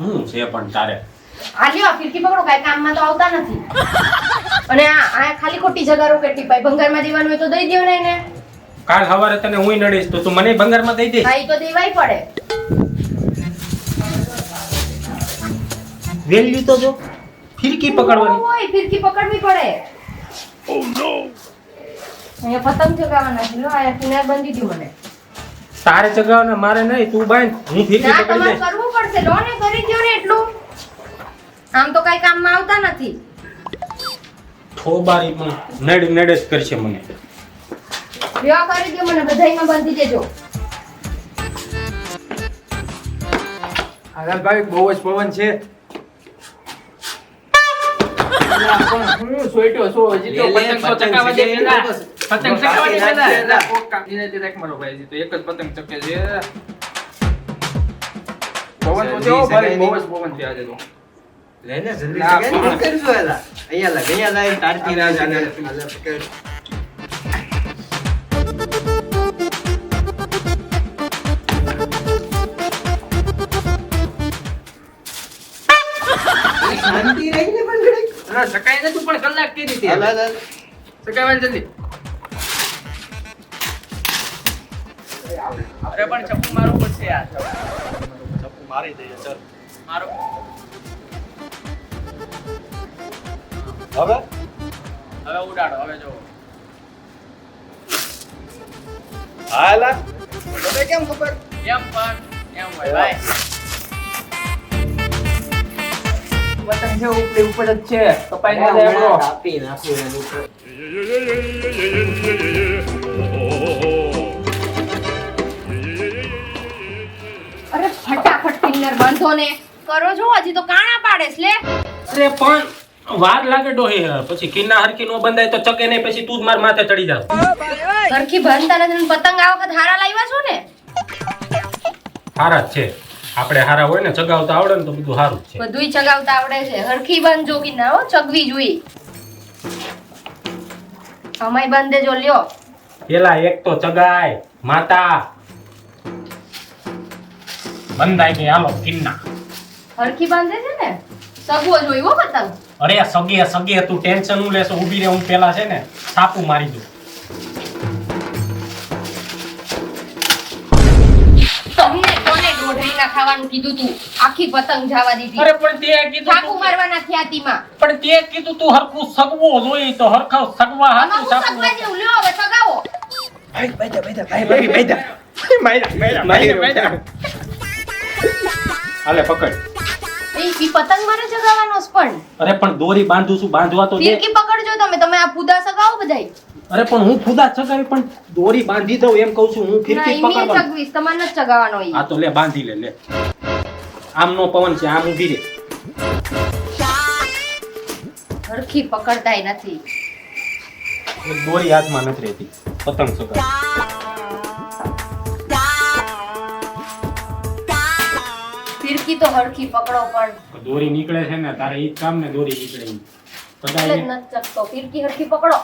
હું છે પણ તારે આ લ્યો ફિરકી પકડો, કાઈ કામમાં તો આવતા નથી. અને આ ખાલી ખોટી જગારો કેટલી પાઈ ભંગારમાં દેવાનું હોય તો દઈ દ્યો ને એને. કાલ સવારે તને હું નડીશ તો તું મને ભંગારમાં દઈ દે. હા ઈ તો દેવાય પડે. વેલ્યુ તો જો ફિરકી પકડવાની ઓય ફિરકી પકડવી પડે. ઓ નો. અહીંયા પતંગ ચગાવવાના છે. લો આ કિનાર બંધી દો મને. તારે ચગાવવાના મારે નહીં, તું બાંધ, હું ફિરકી ના પકડી તમારે દઈશ. કરવું પડશે. લો ને કરી દ્યો ને એટલું. આમ તો કઈ કામમાં આવતા નથી. થોબારી પણ નડે જ કરશે મને. લ્યો કરી દ્યો મને, બધાયમાં બંધી દેજો. હાલ ભાઈ બહુ જ પવન છે. હું સોઈટો છો હજી તો પતંગ તો ચકાવા દે પેલા. પતંગ ચકાવા દે પેલા. કોક કામ દીને તે રાખ મારો ભાઈ, હજી તો એક જ પતંગ ચકે છે. પવન તો જો ભાઈ બહુ જ પવન છે આજે તો. લેને જલ્દી સગાઈ કરજો એલા. અહીંયા લાઈ તારતી રાજ આને પકડ. શાંતિ રહીને પણ ઘડી. ના સકાઈ ને તું પણ કલાક કીધી હતી. હાલ હાલ. સકાઈ જલ્દી. અરે પણ ચપ્પુ મારવું પડશે યાર. ચપ્પુ મારી દઈએ ચાલ. મારો હવે હવે ઉડાડો હવે જો. હાલા. તમે કેમ ખબર? એમ પણ એમ હોય ભાઈ. પતંગ છે ઉપર જ છે. કપાઈ ના જાય આપણો. કાપી નાખું એનું ઉપર. અરે ફટાફટ કિન્નર બાંધો ને. કરો છો હજી તો કાણા પાડેસ લે. અરે પણ વાર લાગે ડોહી, પછી કિન્ના હરકી નો બંધાય તો ચકે નહીં, પછી તું જ માર માથે ચડી જાવ. સરખી બાંધતા નથી ને પતંગ આ વખત હારા લાવ્યા છો ને. હારા જ છે, આપણે હારા હોય ને ચગાવતા આવડે ને તો બધું સારું જ છે. બધુંય ચગાવતા આવડે છે. હરખી બાંધજો કે ના હો, ચગવી જોઈએ. અમાય બાંધે જો લ્યો. પેલા એક તો ચગાય માતા બંધાય કે હાલો કિન્ના. હરખી બાંધે છે ને, સગવો જોઈએ હો પતંગ. અરે સગે તું ટેન્શન નું લેશો, ઊભી રે, હું પેલા છે ને સાપુ મારી દઉં. તમને કોને દોઢીના ખાવાનું કીધું તું? આખી પતંગ જવા દીધી. અરે પણ તે કીધું છાપુ તું- મારવાના થયાતીમાં. પણ તે કીધું તું હરખું સગવો જોઈએ તો હરખા સગવા આમાં હાથું હું સાપુ. સગવા જેવું લ્યો હવે સગાવો. હાલે પકડ. ઈ પતંગ મારે જગાવવાનો છે પણ. અરે પણ દોરી બાંધું છું, બાંધવા તો દે. ફિરકી પકડજો તમે આ ફૂદા સગાવો બધાય. અરે પણ હું ખુદા ચગાવી પણ દોરી બાંધી દઉં એમ કહું છું, હું ના ફિરકી ઈ મે પકડવા. ચગવીશ, તમારે નથી ચગાવવાનો ઈ. આ તો લે બાંધી લે. આમનો પવન છે, આમ ઊભી રે. હરખી પકડતાય નથી. એક દોરી હાથમાં નથી રહેતી પતંગ ચગાવ. ફિરકી તો હરખી પકડો પણ. દોરી નીકળે છે ને, તારે ઈ જ કામ ને દોરી નીકળે ઈ. એટલે જ બધાય નથી ચગતો. ફિરકી હરખી પકડો.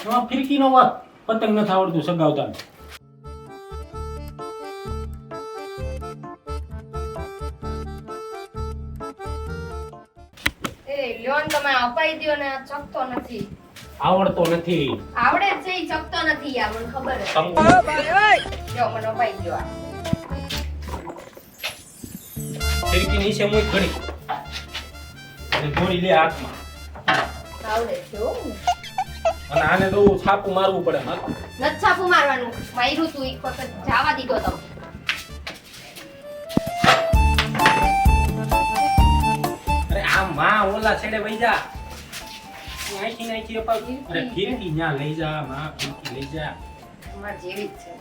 એમાં ફિરકીનો વાત, પતંગ નથી આવડતું સગાવતા. એ લ્યો ને તમે અપાઈ દ્યો ને આ ચગતો નથી. આવડતો નથી. આવડે જ છે ઈ ચગતો નથી યાર, મને ખબર છે. લ્યો મને અપાઈ દ્યો આ. ફિરકી નીચે મૂક ઘડી અને દોરી લે હાથમાં. આવડે છે હો. અને આને તો છાપું મારવું પડે. નથી છાપું મારવાનું. માર્યું તું એક વખત, જાવા દીધો તમે. અરે આ માં ઓલા છેડે વઈ જા. નાખી અપાવ. અરે ફિરકી ન્યા લઈ જા માં, ફિરકી લઈ જા. તમાર જેવી જ છે.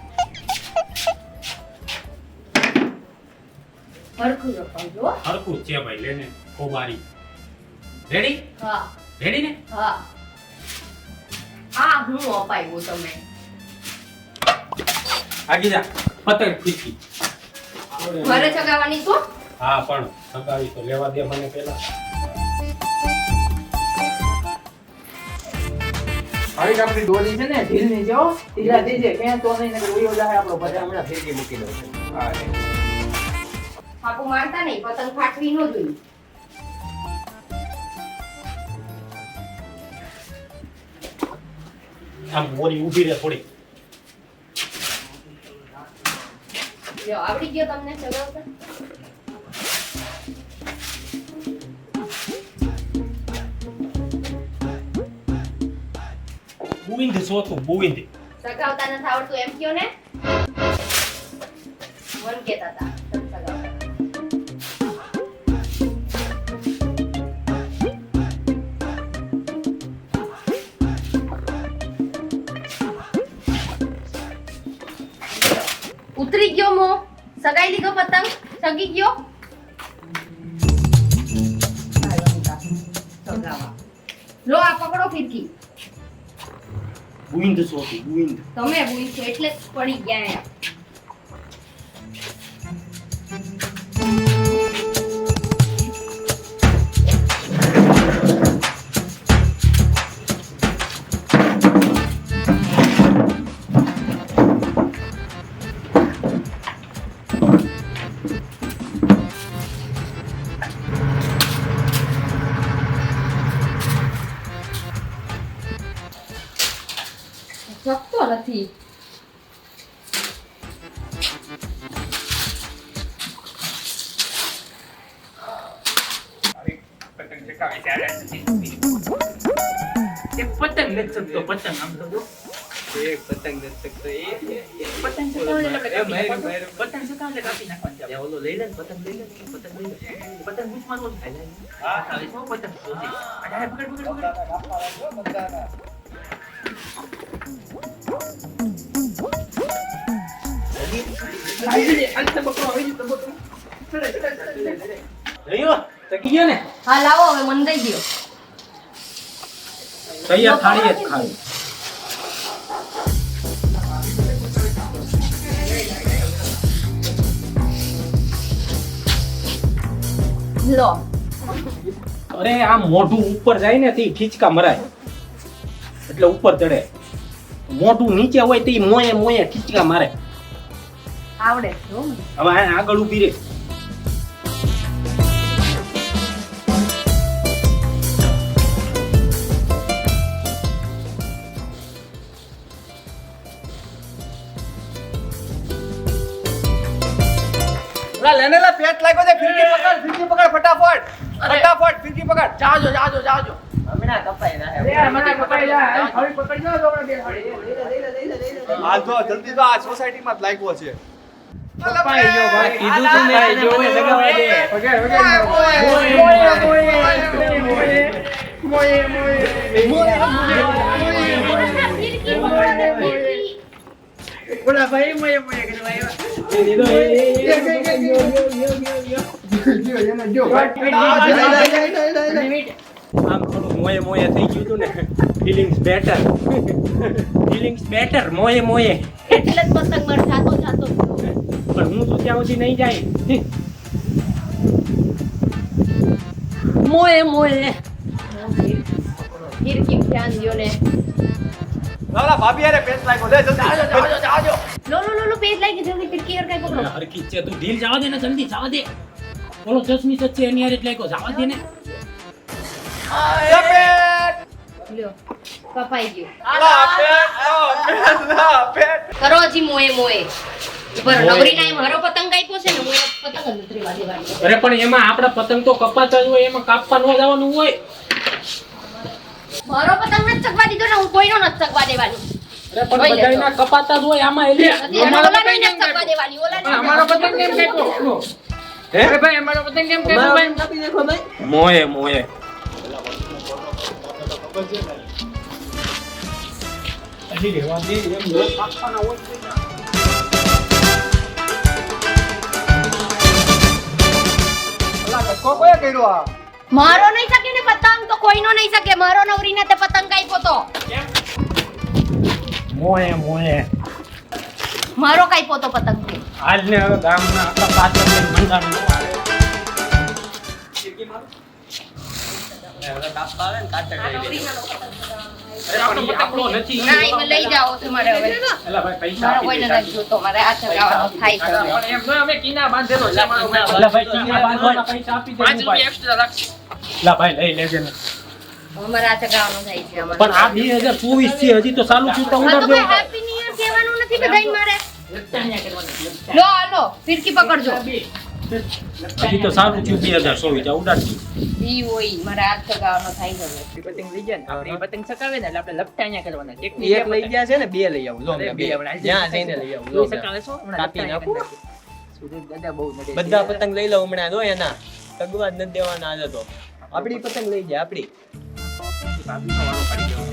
હરખું રખાવજો હો. હરકું જ છે ભાઈ, લેને ખોબારી. રેડી હા રેડી ને? હા. આ હું અપાયું તમે. આગી જા. પતંગ ફિરકી ઘરે ચગાવવાની છો? હા પણ સગાવી તો લેવા દે મને પેલા. હવે આપણી દોરી છે ને ઢીલની જો ઢીલા દેજે ક્યાં તો નહીં નકર ઉયો જાય આપણો બધા હમણાં ફેરકી મૂકી દઉં. હા છાપું મારતા નહીં, પતંગ ફાટવી ન જોઈએ. આમ મોરી ઊભી રહે થોડી. લ્યો, આવડી ગયો તમને ચગાવતા? બુવિંદ સોતું બુવિંદ. ચગાવતા નથી આવડતું એમ કયો ને? મન કહેતા હતા, તમે ચગાવતા નથી. ઉતરી ગયો મો, સગાઈ લીધો પતંગ, સગી ગયો. લો આ પકડો ફિરકી. બુવિંદ સોતું બુવિંદ. તમે ભૂલ છે એટલે જ પડી ગયા એમ. શકતો નથી. પતંગ ચગાવે ત્યારે એક પતંગ નથી શકતો. પતંગ આમ તો જો. એક પતંગ નથી શકતો એ પતંગ ચગાવે એટલે એ મારી, કાપી મારી. પતંગ ચગાવે એટલે કાપી નાખવાની છે. ઓલો લઈ લે ને, પતંગ લઈ લે પતંગ લઈ લે પતંગ બીચમાં રોજ ખાઈ જાય. હા, હવે શું પતંગ શોધી. અરે પકડ પકડ પકડ. રહ્યો ચકી ગયો ને. હા લાવો હવે મન દઈ દ્યો. તૈયાર થાળી જ ખાવી. લો અરે આ મોઢું ઉપર જાય ને તે ખીચકા મરાય એટલે ઉપર ચડે. મોઢું નીચે હોય તે મોયે મોયે ખીચકા મારે. આવડે જો મને. હવે આ આગળ ઊભી રે. લેને લા પેટ લાગ્યો છે. ફિરકી પકડ ફટાફટ ફટાફટ ફિરકી પકડ. જાજો જાજો જાજો. હમણાં કપાઈ ના મને પકડી જાય. હવે પકડી જાઓ તો આપણે આ જો જલ્દી તો આ સોસાયટીમાં જ લાગ્યો છે. કપાઈ ગયો ભાઈ. કીધું તું મેં તને મને લગાવવા દે. વગર વગર ફિરકી પકડો ને ફિરકી. બોલા ભાઈ મોય મોય કરવા આમ થોડું મોયે મોયે થઈ ગયું હતું ને. ફિલિંગ્સ બેટર મોયે મોયે. એટલે જ પતંગ માર જાતો જાતો થયો. પણ હું તો ત્યાં સુધી નહીં જાય. મોયે મોયે. ફિરકી ધ્યાન દ્યો ને. લાલા ભાભી અરે પેટ લાગ્યો લે જલ્દી જાજો. લો લો લો લો પેજ લાગી જલ્દી ફિરકી और કઈ પકડો. હરખી છે તું ઢીલ જવા દે ને જલ્દી જવા દે. બોલો ચશ્મી સચ્ચે એની હારે એટલે જવા દે ને. લ્યો કપાઈ ગયો. લા પેટ કરો હજી મોયે મોયે. ઉપર નવરીના એમ હરો પતંગ આપ્યો છે ને હું એક પતંગ જ નથી રેવા દેવાની. અરે પણ એમાં આપણા પતંગ તો કપાતા જ હોય, એમાં કાપવા ન જવાનું હોય. મારો પતંગ નથી ચગવા દીધો ને હું કોઈનો નથી ચગવા દેવાની. અરે પણ બધાયના કપાતા જ હોય આમાં એટલે. નથી અને ઓલાનો નથી ચગવા દેવાની. ઓલાનો અમારો પતંગ કેમ કાપ્યો? હે? અરે ભાઈ અમારો પતંગ કેમ કાપ્યો ભાઈ? કાપી દેખો ભાઈ. મોયે મોયે. હજી રહેવા દે એમ ન કાપવાના હોય. અલા કક્કો કોએ કર્યો આ? મારો નહીં શકે ને પતંગ તો કોઈનો નહીં શકે. મારો નવરીને તે પતંગ આપ્યો તો. મોયે મોયે. મારો કાપ્યો તો પતંગ તે. હાલ ને હવે ગામના આખા પાછળ મંડાણ નો આવે. હવે કાપવા આવે ને કાચા કરી દે. નવરીનાનો પતંગ. પણ ઈ આપણો નથી. ના એમાં લઈ જાઓ તમારે હવે એલા ભાઈ પૈસા મારા આપી કોઈને દે. નથી જોતો મારે આ ચગાવવાનો થાય છે હવે. પણ એમ ન અમે કિના બાંધેલો છે અમારો ભાઈ. એલા ભાઈ ટીંગા બાંધવાના પૈસા આપી દે 5 ભાઈ. રૂપિયા એક્સ્ટ્રા રાખજો. એલા ભાઈ લઈ લેજે ને. અમારે આ ચગાવવાનો થાય છે અમારે. પણ આ 2024 છે હજી તો ચાલુ થયું તો હા ઉડાડ તો દેવું ભાઈ હેપી ન્યુ યર કહેવાનું નથી બધાય મારે લો હાલો ફિરકી પકડજો હજી તો ચાલુ થયું 2024 આ ઉડાડજો. ઈ હોય મારે આ ચગાવવાનો થાય છે હવે. પતંગ લઈ જાય ને આપણે ઈ પતંગ ચકાવે ને એટલે આપણે લપટા અહીંયા કરવાના ટેકનિક એક લઈ ગયા છે ને બે લઈ આવું લો અરે બે બે આપણે જ્યાં જઈને લઈ આવું લો તું ચકાવે છો હમણાં કાપી લપટા નાખું. અહીંયા કરી નાખીએ. સુરેશ દાદા બહુ નડે છે. બધા પતંગ લઈ લઉં હમણાં જો એના તગવા જ નથી દેવાના આજે તો આપણી પતંગ લઈ જાય આપણી ભાભીનો વારો પડી ગયો.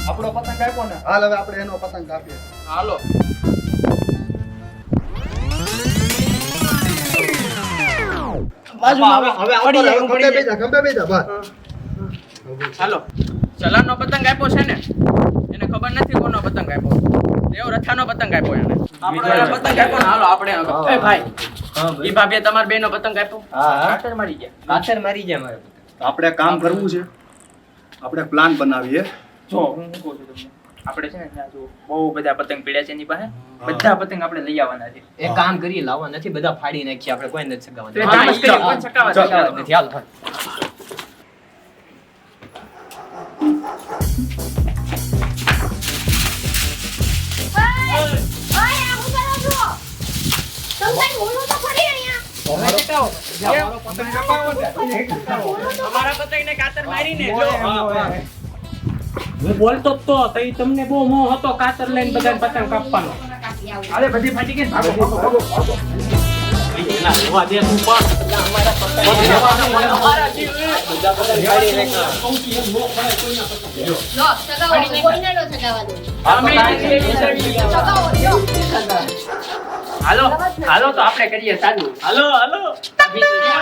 આપણો પતંગ આપ્યો ને હાલ હવે આપણે એનો પતંગ કાપીએ. હાલો ખંભે બેઠા બસ. હાલો ચલાનો પતંગ આપ્યો છે ને એને ખબર નથી કોનો પતંગ આપ્યો દેવ રથાનો પતંગ આપ્યો એને આપણો એને પતંગ આપ્યો ને હાલો આપણે એ ભાઈ ઈ ભાભીએ તમારા બેનો પતંગ આપ્યો હા, હા. કાતર મારી ગયા કાતર મારી જાય મારે આપણે કામ કરવું છે. આપણે પ્લાન બનાવીએ. જો હું શું કહું છું તમને આપણે છે ને ત્યાં જો બહુ બધા પતંગ પીડ્યા છે એની પાસે બધા પતંગ આપણે લઈ આવવાના છે એક કામ કરીએ લાવવા નથી બધા ફાડી નાખીએ આપણે કોઈ નથી તો સગાવવાનું એક કામ જ કરીએ, કોઈ ચકાવવા ચકાવવા નથી હાલ ઓય, આ હું કરો છો? તમે ભાઈ બોલો તો ખરી અહીંયા. અમારા પતંગને કાતર મારીને જો હું બોલતો જ તો તઈ તમને બહુ મોહ હતો કાતર લઈને બધાને પતંગ કાપવાનો. કાપી આવું. અરે બધી ફાટી ગઈ ભાગો ભાગો ભાગો એલા લેવા દે તું પણ. અમારા જીવ બધા પતંગ કાઢી નાખ્યા. સૌથી એમ મોહ પડે કોઈના પતંગ. લો ચગાવો કોઈને નો ચગાવવા દો ચગાવો લો હાલો હાલો તો આપણે કરીએ ચાલુ હાલો હાલો અભી તો જો.